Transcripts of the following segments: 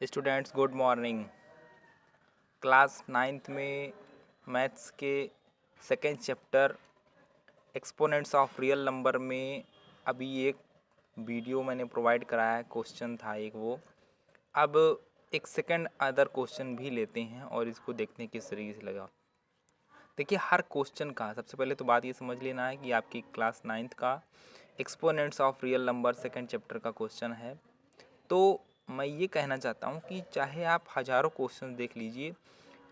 Students good morning. Class ninth में maths के second chapter exponents of real number में अभी एक वीडियो मैंने प्रोवाइड कराया है। क्वेश्चन था एक वो। अब एक सेकेंड अदर क्वेश्चन भी लेते हैं और इसको देखने की सीरीज लगा। देखिए, हर क्वेश्चन का सबसे पहले तो बात ये समझ लेना है कि आपकी क्लास नाइन्थ का exponents of real number second chapter का क्वेश्चन है। तो मैं ये कहना चाहता हूँ कि चाहे आप हज़ारों क्वेश्चन देख लीजिए,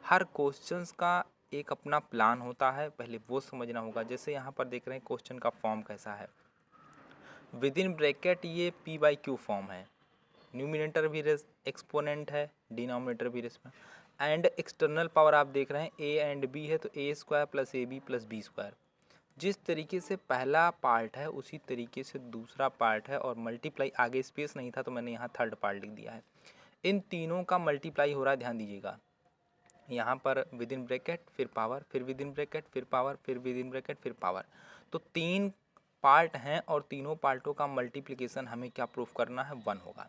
हर क्वेश्चंस का एक अपना प्लान होता है, पहले वो समझना होगा। जैसे यहाँ पर देख रहे हैं क्वेश्चन का फॉर्म कैसा है। विद इन ब्रैकेट ये पी बाई क्यू फॉर्म है। न्यूमिनेटर भी एक्सपोनेंट है, डिनोमिनेटर भी एंड एक्सटर्नल पावर आप देख रहे हैं ए एंड बी है, तो A square plus A B plus B square. जिस तरीके से पहला पार्ट है उसी तरीके से दूसरा पार्ट है, और मल्टीप्लाई आगे स्पेस नहीं था तो मैंने यहाँ थर्ड पार्ट लिख दिया है। इन तीनों का मल्टीप्लाई हो रहा है, ध्यान दीजिएगा। यहाँ पर विद इन ब्रैकेट फिर पावर, फिर विद इन ब्रैकेट फिर पावर, फिर विद इन ब्रैकेट फिर पावर। तो तीन पार्ट हैं और तीनों पार्टों का मल्टीप्लिकेशन हमें क्या प्रूफ करना है, 1 होगा।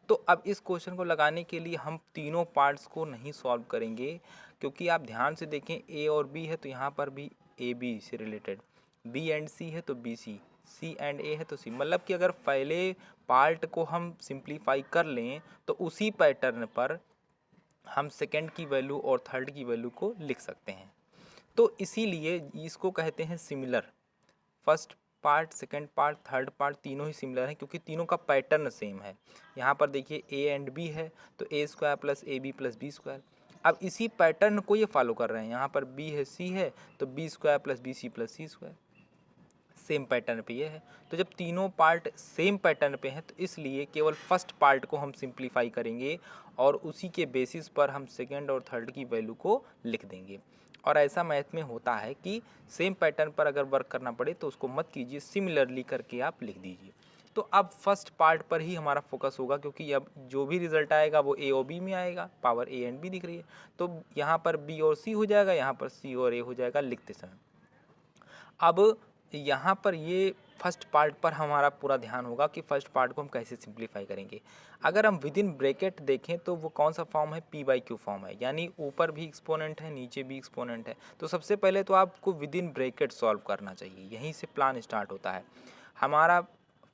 तो अब इस क्वेश्चन को लगाने के लिए हम तीनों पार्ट्स को नहीं सॉल्व करेंगे, क्योंकि आप ध्यान से देखें ए और बी है तो यहाँ पर भी ए बी से रिलेटेड, बी एंड सी है तो बी सी, सी एंड ए है तो सी। मतलब कि अगर पहले पार्ट को हम सिंप्लीफाई कर लें तो उसी पैटर्न पर हम सेकंड की वैल्यू और थर्ड की वैल्यू को लिख सकते हैं। तो इसीलिए इसको कहते हैं similar. First part, second part, third part तीनों ही सिमिलर हैं, क्योंकि तीनों का पैटर्न सेम है। यहाँ पर देखिए ए एंड बी है तो A square plus A B plus B square. अब इसी पैटर्न को ये फॉलो कर रहे हैं। यहाँ पर बी है सी है तो B square plus B C plus C square. Same pattern पे ये है। तो जब तीनों पार्ट सेम पैटर्न पे हैं तो इसलिए केवल फर्स्ट पार्ट को हम सिंप्लीफाई करेंगे और उसी के बेसिस पर हम सेकंड और थर्ड की वैल्यू को लिख देंगे। और ऐसा मैथ में होता है कि सेम पैटर्न पर अगर वर्क करना पड़े तो उसको मत कीजिए, सिमिलरली करके आप लिख दीजिए। तो अब फर्स्ट पार्ट पर ही हमारा फोकस होगा, क्योंकि अब जो भी रिजल्ट आएगा वो ए और बी में आएगा। पावर ए एंड बी दिख रही है तो यहाँ पर बी और सी हो जाएगा, यहाँ पर सी और ए हो जाएगा लिखते समय। अब यहाँ पर ये फर्स्ट पार्ट पर हमारा पूरा ध्यान होगा कि फर्स्ट पार्ट को हम कैसे सिंप्लीफाई करेंगे। अगर हम विद इन ब्रैकेट देखें तो वो कौन सा फॉर्म है, पी बाई क्यू फॉर्म है, यानी ऊपर भी एक्सपोनेंट है नीचे भी एक्सपोनेंट है। तो सबसे पहले तो आपको विद इन ब्रैकेट सॉल्व करना चाहिए, यहीं से प्लान स्टार्ट होता है। हमारा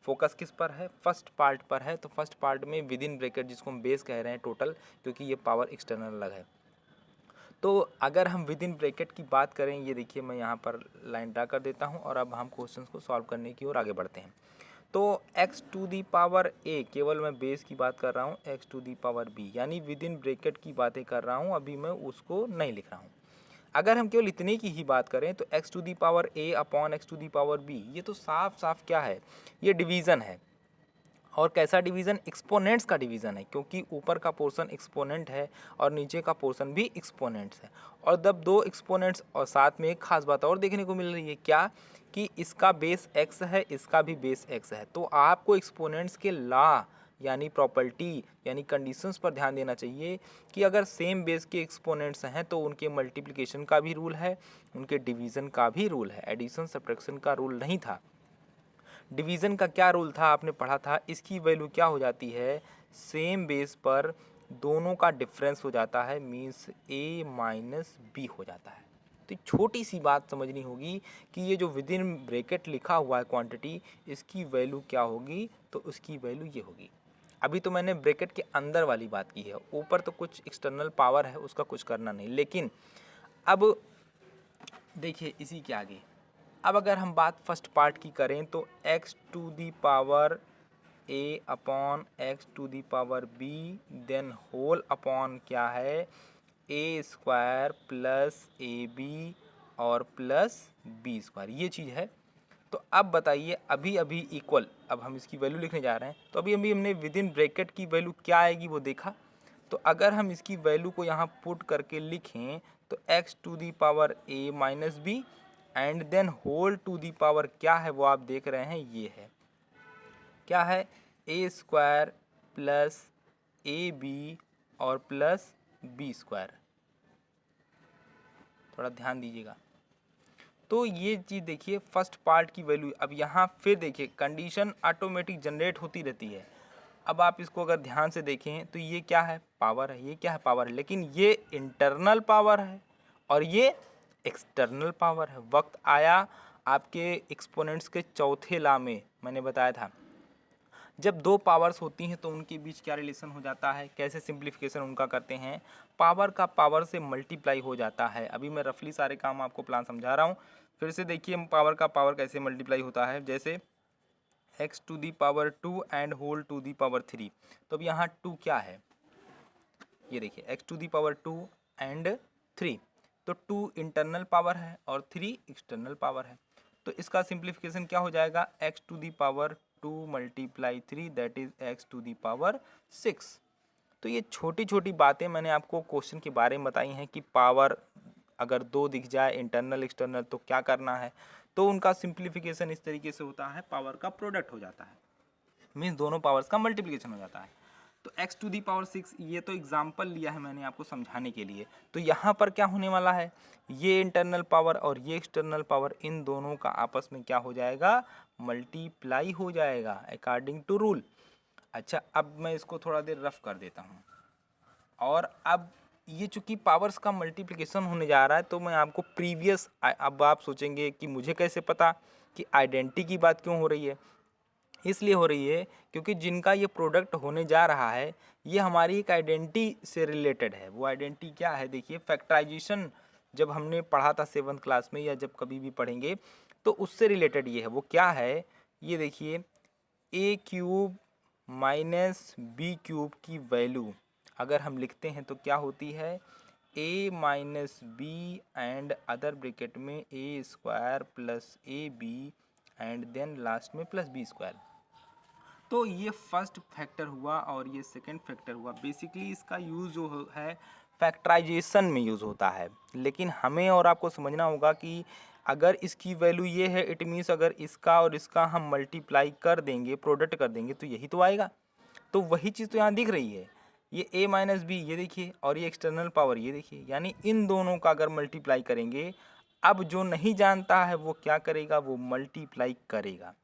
फोकस किस पर है, फर्स्ट पार्ट पर है। तो फर्स्ट पार्ट में विद इन ब्रैकेट, जिसको हम बेस कह रहे हैं टोटल, क्योंकि ये पावर एक्सटर्नल अलग है। तो अगर हम विद इन ब्रैकेट की बात करें, ये देखिए मैं यहाँ पर लाइन ड्रा कर देता हूँ और अब हम क्वेश्चंस को सॉल्व करने की ओर आगे बढ़ते हैं। तो x to the power a, केवल मैं बेस की बात कर रहा हूँ, x to the power b, यानी विद इन ब्रैकेट की बातें कर रहा हूँ, अभी मैं उसको नहीं लिख रहा हूँ। अगर हम केवल इतने की ही बात करें तो x to the power a upon x to the power b, ये तो साफ साफ क्या है, ये डिवीज़न है। और कैसा डिवीज़न, एक्सपोनेंट्स का डिवीज़न है, क्योंकि ऊपर का पोर्शन एक्सपोनेंट है और नीचे का पोर्शन भी एक्सपोनेंट्स है। और जब दो एक्सपोनेंट्स और साथ में एक खास बात और देखने को मिल रही है, क्या कि इसका बेस x है, इसका भी बेस x है। तो आपको एक्सपोनेंट्स के लॉ यानी प्रॉपर्टी यानी कंडीशंस पर ध्यान देना चाहिए कि अगर सेम बेस के एक्सपोनेंट्स हैं तो उनके मल्टीप्लिकेशन का भी रूल है, उनके डिवीज़न का भी रूल है। एडिशन सब्ट्रैक्शन का रूल नहीं था। डिवीज़न का क्या रूल था, आपने पढ़ा था, इसकी वैल्यू क्या हो जाती है, सेम बेस पर दोनों का डिफरेंस हो जाता है, मीन्स a माइनस बी हो जाता है। तो छोटी सी बात समझनी होगी कि ये जो विद इन ब्रैकेट लिखा हुआ है क्वांटिटी, इसकी वैल्यू क्या होगी, तो उसकी वैल्यू ये होगी। अभी तो मैंने ब्रैकेट के अंदर वाली बात की है, ऊपर तो कुछ एक्सटर्नल पावर है, उसका कुछ करना नहीं। लेकिन अब देखिए इसी के आगे, अब अगर हम बात फर्स्ट पार्ट की करें तो x to the power a upon x to the power b, then whole upon क्या है, a square plus A B और प्लस बी स्क्वायर, ये चीज़ है। तो अब बताइए, अभी अभी इक्वल, अब हम इसकी वैल्यू लिखने जा रहे हैं, तो अभी अभी हमने विद इन ब्रैकेट की वैल्यू क्या आएगी वो देखा। तो अगर हम इसकी वैल्यू को यहाँ पुट करके लिखें तो x to the power a minus B and then whole to the power क्या है वो आप देख रहे हैं, ये है, क्या है, a square plus A B और प्लस बी स्क्वायर। थोड़ा ध्यान दीजिएगा। तो ये चीज़ देखिए, फर्स्ट पार्ट की वैल्यू। अब यहाँ फिर देखिए कंडीशन ऑटोमेटिक जनरेट होती रहती है। अब आप इसको अगर ध्यान से देखें तो ये क्या है, पावर है, ये क्या है, पावर है, लेकिन ये इंटरनल पावर है और ये एक्सटर्नल पावर है। वक्त आया आपके एक्सपोनेंट्स के चौथे लॉ में मैंने बताया था, जब दो पावर्स होती हैं तो उनके बीच क्या रिलेशन हो जाता है, कैसे सिंप्लीफिकेशन उनका करते हैं, पावर का पावर से मल्टीप्लाई हो जाता है। अभी मैं रफली सारे काम आपको प्लान समझा रहा हूँ, फिर से देखिए पावर का पावर कैसे मल्टीप्लाई होता है। जैसे x to the power 2 and whole to the power 3, तो अब यहाँ 2 क्या है, ये देखिए x to the power 2 and 3, तो 2 इंटरनल पावर है और 3 एक्सटर्नल पावर है। तो इसका सिंप्लीफिकेशन क्या हो जाएगा, x to the power 2 multiply 3 that is x to the power 6। तो ये छोटी छोटी बातें मैंने आपको क्वेश्चन के बारे में बताई हैं कि पावर अगर दो दिख जाए इंटरनल एक्सटर्नल तो क्या करना है, तो उनका सिंप्लीफिकेशन इस तरीके से होता है, पावर का प्रोडक्ट हो जाता है, मीन्स दोनों पावर्स का मल्टीप्लिकेशन हो जाता है। तो x टू दी पावर 6 ये तो एग्जाम्पल लिया है मैंने आपको समझाने के लिए। तो यहाँ पर क्या होने वाला है, ये इंटरनल पावर और ये एक्सटर्नल पावर, इन दोनों का आपस में क्या हो जाएगा, मल्टीप्लाई हो जाएगा अकॉर्डिंग टू रूल। अच्छा, अब मैं इसको थोड़ा देर रफ कर देता हूँ। और अब ये चूंकि पावर्स का मल्टीप्लिकेशन होने जा रहा है तो मैं आपको प्रीवियस, अब आप सोचेंगे कि मुझे कैसे पता कि आइडेंटिटी की बात क्यों हो रही है, इसलिए हो रही है क्योंकि जिनका ये प्रोडक्ट होने जा रहा है ये हमारी एक आइडेंटिटी से रिलेटेड है। वो आइडेंटिटी क्या है, देखिए फैक्टराइजेशन जब हमने पढ़ा था 7th क्लास में या जब कभी भी पढ़ेंगे तो उससे रिलेटेड ये है। वो क्या है, ये देखिए a cube minus B cube की वैल्यू अगर हम लिखते हैं तो क्या होती है, a minus B and other bracket में a square plus A B and then last में प्लस बी स्क्वायर। तो ये फर्स्ट फैक्टर हुआ और ये सेकंड फैक्टर हुआ। बेसिकली इसका यूज़ जो है फैक्टराइजेशन में यूज़ होता है, लेकिन हमें और आपको समझना होगा कि अगर इसकी वैल्यू ये है इट मीन्स अगर इसका और इसका हम मल्टीप्लाई कर देंगे, प्रोडक्ट कर देंगे तो यही तो आएगा। तो वही चीज़ तो यहाँ दिख रही है, ये a माइनस बी ये देखिए और ये एक्सटर्नल पावर ये देखिए, यानी इन दोनों का अगर मल्टीप्लाई करेंगे, अब जो नहीं जानता है वो क्या करेगा, वो मल्टीप्लाई करेगा।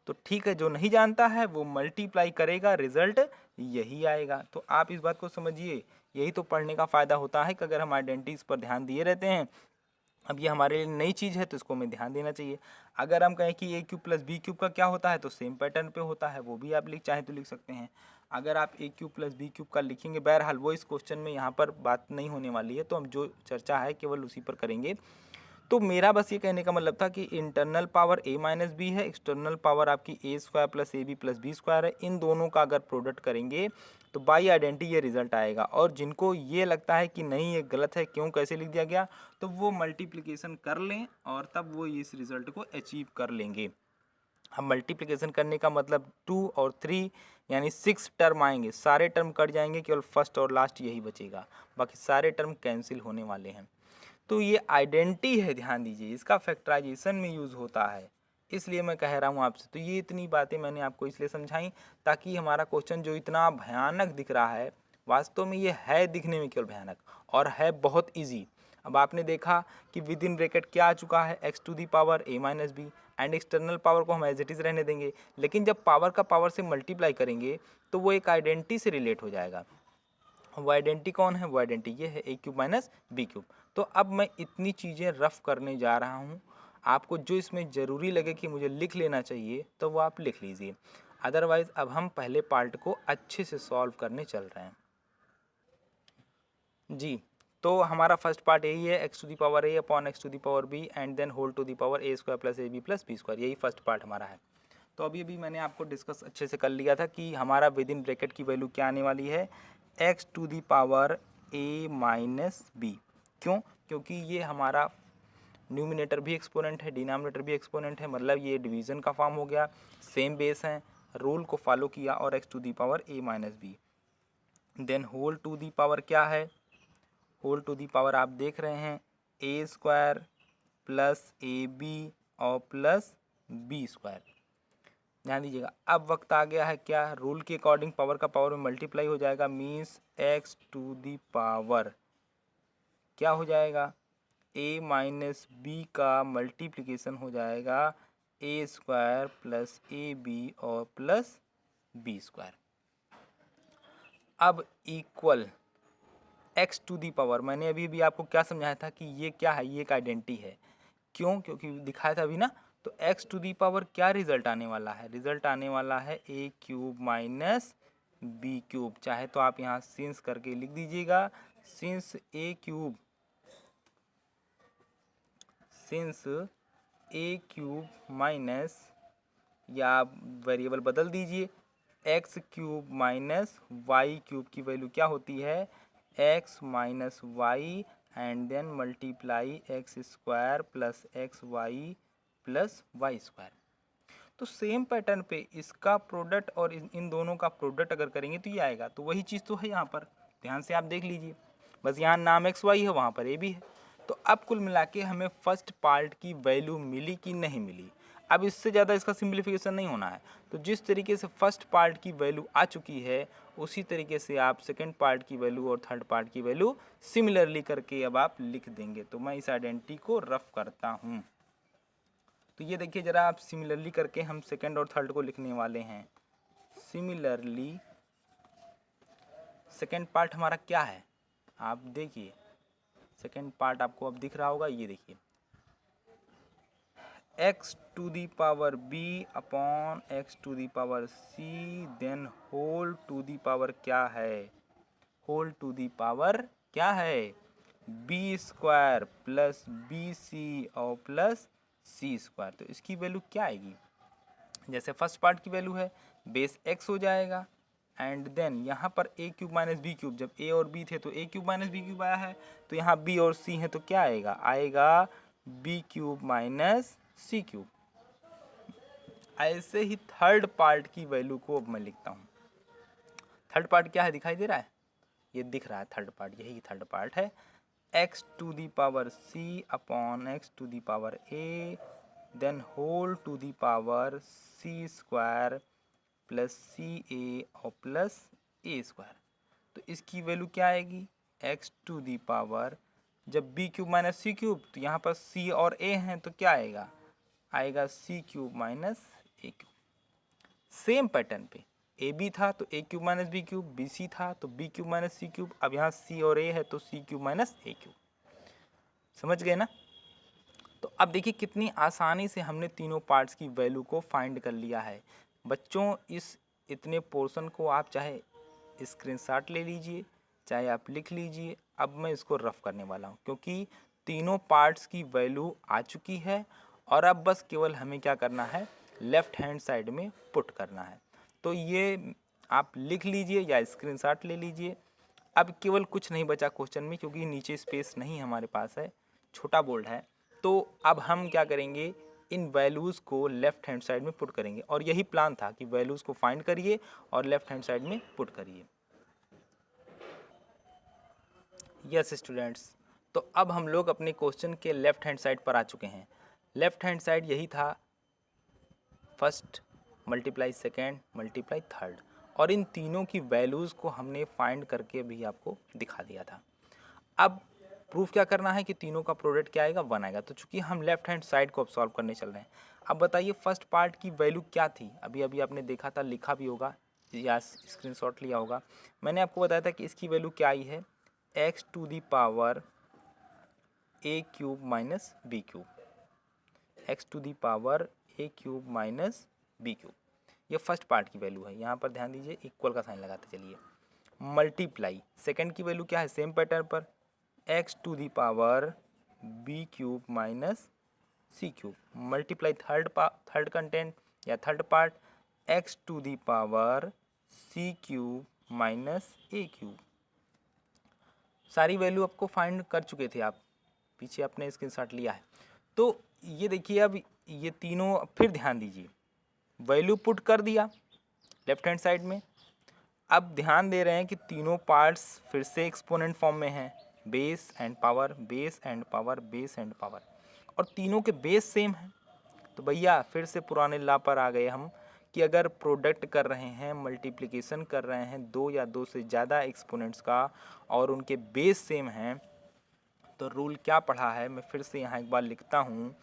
तो ठीक है, जो नहीं जानता है वो मल्टीप्लाई करेगा, रिजल्ट यही आएगा। तो आप इस बात को समझिए, यही तो पढ़ने का फ़ायदा होता है कि अगर हम आइडेंटिटीज़ पर ध्यान दिए रहते हैं। अब ये हमारे लिए नई चीज़ है तो इसको हमें ध्यान देना चाहिए। अगर हम कहें कि a cube plus B cube का क्या होता है तो सेम पैटर्न पे होता है, वो भी आप चाहें तो लिख सकते हैं। अगर आप a cube plus B cube का लिखेंगे, बहरहाल वो इस क्वेश्चन में यहाँ पर बात नहीं होने वाली है, तो हम जो चर्चा है केवल उसी पर करेंगे। तो मेरा बस ये कहने का मतलब था कि internal power a minus B है, एक्सटर्नल पावर आपकी a square plus A B plus B square है, इन दोनों का अगर प्रोडक्ट करेंगे तो बाई आइडेंटिटी ये रिजल्ट आएगा। और जिनको ये लगता है कि नहीं ये गलत है, क्यों कैसे लिख दिया गया, तो वो मल्टीप्लिकेशन कर लें और तब वो इस रिजल्ट को अचीव कर लेंगे। हम मल्टीप्लिकेशन करने का मतलब 2 और 3 यानी 6 टर्म आएंगे, सारे टर्म कट जाएंगे, केवल फर्स्ट और लास्ट यही बचेगा, बाकी सारे टर्म कैंसिल होने वाले हैं। तो ये आइडेंटिटी है, ध्यान दीजिए, इसका फैक्टराइजेशन में यूज़ होता है, इसलिए मैं कह रहा हूँ आपसे। तो ये इतनी बातें मैंने आपको इसलिए समझाई ताकि हमारा क्वेश्चन जो इतना भयानक दिख रहा है, वास्तव में ये है दिखने में केवल भयानक और है बहुत इजी। अब आपने देखा कि विद इन ब्रैकेट क्या आ चुका है, x to the power a minus B and external power को हम एज इट इज़ रहने देंगे, लेकिन जब पावर का पावर से मल्टीप्लाई करेंगे तो वो एक आइडेंटिटी से रिलेट हो जाएगा। वो आइडेंटिटी कौन है, वो आइडेंटिटी ये है a cube minus B cube. तो अब मैं इतनी चीज़ें रफ करने जा रहा हूँ, आपको जो इसमें ज़रूरी लगे कि मुझे लिख लेना चाहिए तो वो आप लिख लीजिए, अदरवाइज़ अब हम पहले पार्ट को अच्छे से सॉल्व करने चल रहे हैं जी। तो हमारा फर्स्ट पार्ट यही है, X to the power a upon x to the power b and then whole to the power a square plus A B plus B square, यही फर्स्ट पार्ट हमारा है। तो अभी मैंने आपको डिस्कस अच्छे से कर लिया था कि हमारा विद इन ब्रैकेट की वैल्यू क्या आने वाली है, X to the power a minus B. क्यों, क्योंकि ये हमारा न्यूमिनेटर भी एक्सपोनेंट है, डिनोमिनेटर भी एक्सपोनेंट है, मतलब ये डिवीज़न का फॉर्म हो गया, सेम बेस है, रूल को फॉलो किया और X to the power a minus B. Then whole to the power क्या है, होल टू दी पावर आप देख रहे हैं a square plus A B और प्लस बी स्क्वायर। ध्यान दीजिएगा, अब वक्त आ गया है क्या, रूल के अकॉर्डिंग पावर का पावर में मल्टीप्लाई हो जाएगा, means X to the power क्या हो जाएगा, a माइनस बी का मल्टीप्लिकेशन हो जाएगा a square plus A B और प्लस बी स्क्वायर। अब equal X to the power, मैंने अभी भी आपको क्या समझाया था कि ये क्या है, ये एक आइडेंटिटी है। क्यों? क्योंकि दिखाया था अभी ना। तो एक्स टू दी पावर क्या रिजल्ट आने वाला है? रिजल्ट आने वाला है A cube minus B cube. चाहे तो आप यहाँ सिंस करके लिख दीजिएगा, सिंस ए क्यूब माइनस, या आप वेरिएबल बदल दीजिए, X cube minus Y cube की वैल्यू क्या होती है? X minus Y and then multiply X square plus X Y plus Y square. तो सेम पैटर्न पे इसका प्रोडक्ट और इन दोनों का प्रोडक्ट अगर करेंगे तो ये आएगा। तो वही चीज़ तो है यहाँ पर, ध्यान से आप देख लीजिए। बस यहाँ नाम एक्स वाई है, वहाँ पर ए भी है। तो अब कुल मिला के हमें फर्स्ट पार्ट की वैल्यू मिली कि नहीं मिली। अब इससे ज़्यादा इसका सिंप्लीफिकेशन नहीं होना है। तो जिस तरीके से फर्स्ट पार्ट की वैल्यू आ चुकी है, उसी तरीके से आप सेकेंड पार्ट की वैल्यू और थर्ड पार्ट की वैल्यू सिमिलरली करके अब आप लिख देंगे। तो मैं इस आइडेंटिटी को रफ करता हूँ। तो ये देखिए ज़रा, आप सिमिलरली करके हम सेकेंड और थर्ड को लिखने वाले हैं। सिमिलरली सेकेंड पार्ट हमारा क्या है? आप देखिए, सेकेंड पार्ट आपको अब दिख रहा होगा, ये देखिए, X to the power B upon x to the power C, then whole to the power क्या है? होल टू दी पावर क्या है? B square plus B C और प्लस सी स्क्वायर। तो इसकी वैल्यू क्या आएगी? जैसे फर्स्ट पार्ट की वैल्यू है, बेस एक्स हो जाएगा, एंड देन यहाँ पर ए क्यूब माइनस बी क्यूब, जब ए और बी थे तो A cube minus B cube आया है, तो यहाँ बी और सी है तो क्या आएगा? आएगा B cube minus C cube. ऐसे ही थर्ड पार्ट की वैल्यू को अब मैं लिखता हूँ। थर्ड पार्ट क्या है, दिखाई दे रहा है? ये दिख रहा है थर्ड पार्ट, यही थर्ड पार्ट है। X to the power C upon x to the power A, then whole to the power C square plus C A और प्लस ए स्क्वायर। तो इसकी वैल्यू क्या आएगी? एक्स टू दी पावर, जब B cube minus C cube, तो यहाँ पर सी और ए हैं तो क्या आएगा? आएगा C cube minus A cube. Same pattern पे ए बी था तो A cube minus B cube, B C था तो B cube minus C cube, अब यहाँ सी और ए है तो C cube minus A cube. समझ गए ना? तो अब देखिए कितनी आसानी से हमने तीनों पार्ट्स की वैल्यू को फाइंड कर लिया है। बच्चों, इस इतने पोर्शन को आप चाहे स्क्रीनशॉट ले लीजिए, चाहे आप लिख लीजिए। अब मैं इसको रफ करने वाला हूँ, क्योंकि तीनों पार्ट्स की वैल्यू आ चुकी है और अब बस केवल हमें क्या करना है, लेफ़्ट हैंड साइड में पुट करना है। तो ये आप लिख लीजिए या स्क्रीनशॉट ले लीजिए। अब केवल कुछ नहीं बचा क्वेश्चन में, क्योंकि नीचे स्पेस नहीं हमारे पास है, छोटा बोल्ड है। तो अब हम क्या करेंगे, इन वैल्यूज़ को लेफ़्ट हैंड साइड में पुट करेंगे। और यही प्लान था कि वैल्यूज़ को फाइंड करिए और लेफ़्ट हैंड साइड में पुट करिए। यस स्टूडेंट्स, तो अब हम लोग अपने क्वेश्चन के लेफ़्ट हैंड साइड पर आ चुके हैं। लेफ़्ट हैंड साइड यही था, first multiply second multiply third, और इन तीनों की वैल्यूज़ को हमने फाइंड करके भी आपको दिखा दिया था। अब प्रूफ क्या करना है कि तीनों का प्रोडक्ट क्या आएगा, 1 आएगा। तो चूंकि हम लेफ्ट हैंड साइड को अब सॉल्व करने चल रहे हैं, अब बताइए फर्स्ट पार्ट की वैल्यू क्या थी? अभी अभी आपने देखा था, लिखा भी होगा या स्क्रीनशॉट लिया होगा। मैंने आपको बताया था कि इसकी वैल्यू क्या आई है, X to the power A cube minus B cube, X to the power A cube minus B cube. ये फर्स्ट पार्ट की वैल्यू है। यहाँ पर ध्यान दीजिए, इक्वल का साइन लगाते चलिए। मल्टीप्लाई सेकेंड की वैल्यू क्या है, सेम पैटर्न पर, X to the power B cube minus C cube, multiply third content या third part, X to the power C cube minus A cube. सारी वैल्यू आपको फाइंड कर चुके थे आप, पीछे आपने स्क्रीनशॉट लिया है। तो ये देखिए, अब ये तीनों, फिर ध्यान दीजिए, वैल्यू पुट कर दिया लेफ्ट हैंड साइड में। अब ध्यान दे रहे हैं कि तीनों पार्ट्स फिर से एक्सपोनेंट फॉर्म में हैं, base and power, base and power, base and power, और तीनों के बेस सेम हैं। तो भैया फिर से पुराने लॉ पर आ गए हम कि अगर प्रोडक्ट कर रहे हैं, मल्टीप्लिकेशन कर रहे हैं दो या दो से ज़्यादा एक्सपोनेंट्स का और उनके बेस सेम हैं, तो रूल क्या पढ़ा है, मैं फिर से यहाँ एक बार लिखता हूँ।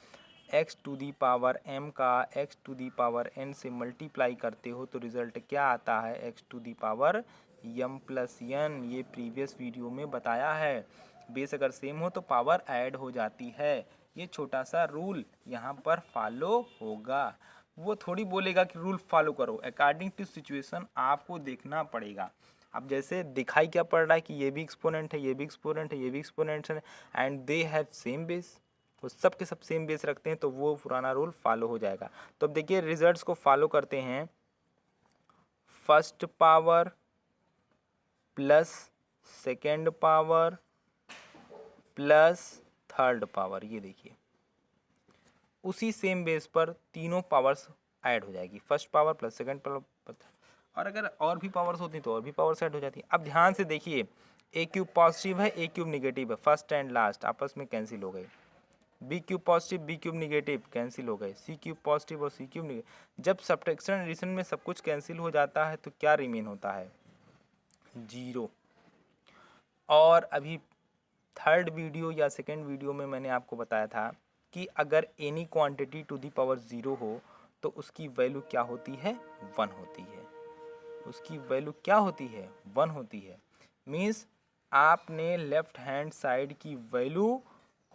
X to the power m का X to the power n से मल्टीप्लाई करते हो तो रिज़ल्ट क्या आता है, X to the power m plus n, ये प्रीवियस वीडियो में बताया है। बेस अगर सेम हो तो पावर ऐड हो जाती है। ये छोटा सा रूल यहाँ पर फॉलो होगा। वो थोड़ी बोलेगा कि रूल फॉलो करो, अकॉर्डिंग टू सिचुएशन आपको देखना पड़ेगा। अब जैसे दिखाई क्या पड़ रहा है कि ये भी एक्सपोनेंट है, ये भी एक्सपोनेंट है, ये भी एक्सपोनेंट है, and they have same base, वो सब के सब सेम बेस रखते हैं, तो वो पुराना रूल फॉलो हो जाएगा। तो अब देखिए रिजल्ट्स को फॉलो करते हैं। First power plus second power plus third power, ये देखिए उसी सेम बेस पर तीनों पावर्स ऐड हो जाएगी, first power plus second power, और अगर और भी पावर्स होती तो और भी पावर्स ऐड हो जाती है। अब ध्यान से देखिए, ए क्यूब पॉजिटिव है, ए क्यूब निगेटिव है, फर्स्ट एंड लास्ट आपस में कैंसिल हो गए। B cube positive, B cube negative cancel हो गए। सी क्यूब पॉजिटिव और सी क्यूब निगेटिव। जब सब्ट्रैक्शन एडिशन में सब कुछ कैंसिल हो जाता है तो क्या रिमेन होता है? जीरो। और अभी थर्ड वीडियो या सेकेंड वीडियो में मैंने आपको बताया था कि अगर any quantity to the power zero हो तो उसकी वैल्यू क्या होती है? वन होती है। उसकी वैल्यू क्या होती है? वन होती है। मीन्स आपने लेफ्ट हैंड साइड की वैल्यू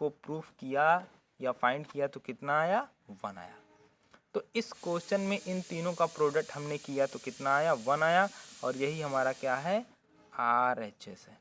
को प्रूफ किया या फाइंड किया तो कितना आया? वन आया। तो इस क्वेश्चन में इन तीनों का प्रोडक्ट हमने किया तो कितना आया? वन आया। और यही हमारा क्या है? RHS है।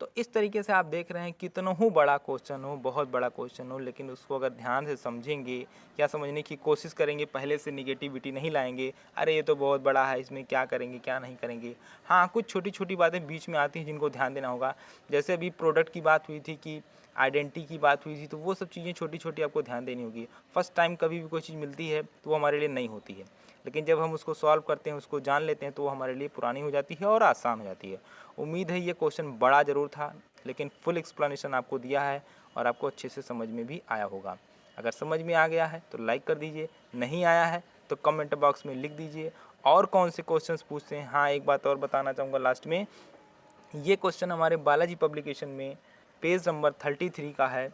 तो इस तरीके से आप देख रहे हैं कितना ही बड़ा क्वेश्चन हो, बहुत बड़ा क्वेश्चन हो, लेकिन उसको अगर ध्यान से समझेंगे या समझने की कोशिश करेंगे, पहले से निगेटिविटी नहीं लाएंगे, अरे ये तो बहुत बड़ा है, इसमें क्या करेंगे क्या नहीं करेंगे। हाँ, कुछ छोटी छोटी बातें बीच में आती हैं जिनको ध्यान देना होगा। जैसे अभी प्रोडक्ट की बात हुई थी कि आइडेंटिटी की बात हुई थी, तो वो सब चीज़ें छोटी छोटी आपको ध्यान देनी होगी। फर्स्ट टाइम कभी भी कोई चीज़ मिलती है तो वो हमारे लिए नई होती है, लेकिन जब हम उसको सॉल्व करते हैं, उसको जान लेते हैं, तो वो हमारे लिए पुरानी हो जाती है और आसान हो जाती है। उम्मीद है ये क्वेश्चन बड़ा ज़रूर था, लेकिन फुल एक्सप्लेनेशन आपको दिया है और आपको अच्छे से समझ में भी आया होगा। अगर समझ में आ गया है तो लाइक कर दीजिए, नहीं आया है तो कमेंट बॉक्स में लिख दीजिए और कौन से क्वेश्चंस पूछते हैं। हाँ, एक बात और बताना चाहूँगा लास्ट में, ये क्वेश्चन हमारे बालाजी पब्लिकेशन में पेज नंबर 33 का है।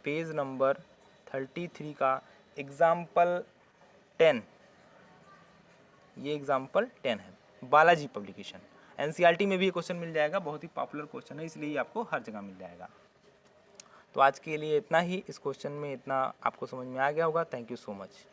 पेज नंबर 33 का एग्जाम्पल 10, ये एग्जाम्पल 10 है, बालाजी पब्लिकेशन। NCERT में भी ये क्वेश्चन मिल जाएगा, बहुत ही पॉपुलर क्वेश्चन है, इसलिए आपको हर जगह मिल जाएगा। तो आज के लिए इतना ही। इस क्वेश्चन में इतना आपको समझ में आ गया होगा। Thank you so much.